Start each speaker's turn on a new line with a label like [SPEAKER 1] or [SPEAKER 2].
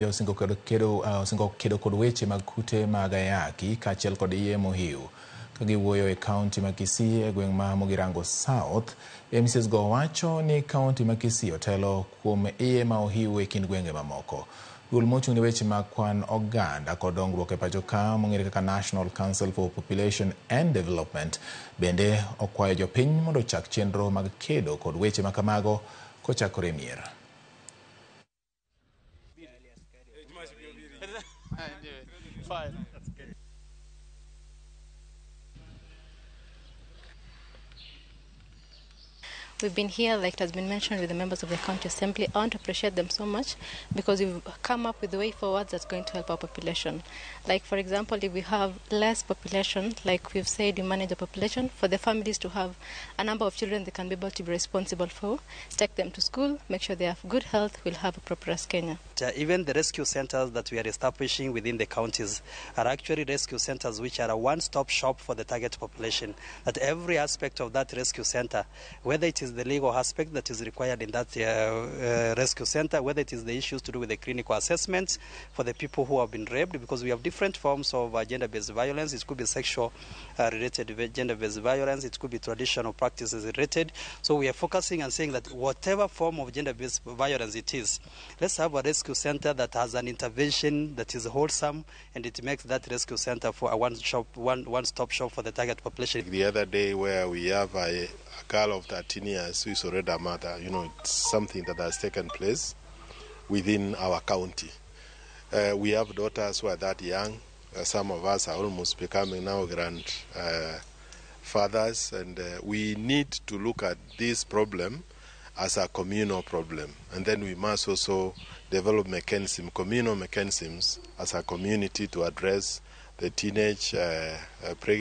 [SPEAKER 1] Osingo kedo kod weche mag kute mag ayaki kaachiel kod iye mohiu. Ka giwuoyo e kaunti ma Kisii e gweng' ma Mogirango South, MCAs go wacho ni kaunti ma Kisii otelo kuom iye ma ohiu e kind gwenge mamoko. Duol mochung' ne weche mag kwan oganda kod dongruok e pacho ka mong'ere kaka National Council for Population and Development bende okwayo jopiny mondo ochak chenro mag kedo kod weche ma kamago kochakore mier.
[SPEAKER 2] We've been here, like it has been mentioned, with the members of the county assembly. I want to appreciate them so much because we've come up with a way forward that's going to help our population. Like, for example, if we have less population, like we've said, we manage the population for the families to have a number of children they can be able to be responsible for, take them to school, make sure they have good health, we'll have a progress Kenya.
[SPEAKER 3] Even the rescue centers that we are establishing within the counties are actually rescue centers which are a one-stop shop for the target population. That every aspect of that rescue center, whether it is the legal aspect that is required in that rescue center, whether it is the issues to do with the clinical assessments for the people who have been raped, because we have different forms of gender-based violence. It could be sexual related gender-based violence, it could be traditional practices related. So we are focusing and saying that whatever form of gender-based violence it is, let's have a rescue center that has an intervention that is wholesome, and it makes that rescue center for a one-stop shop for the target population.
[SPEAKER 4] The other day where we have a girl of 13 years who is already a mother, it's something that has taken place within our county. We have daughters who are that young. Some of us are almost becoming now fathers, and we need to look at this problem as a communal problem, and then we must also develop communal mechanisms as a community to address the teenage pregnancy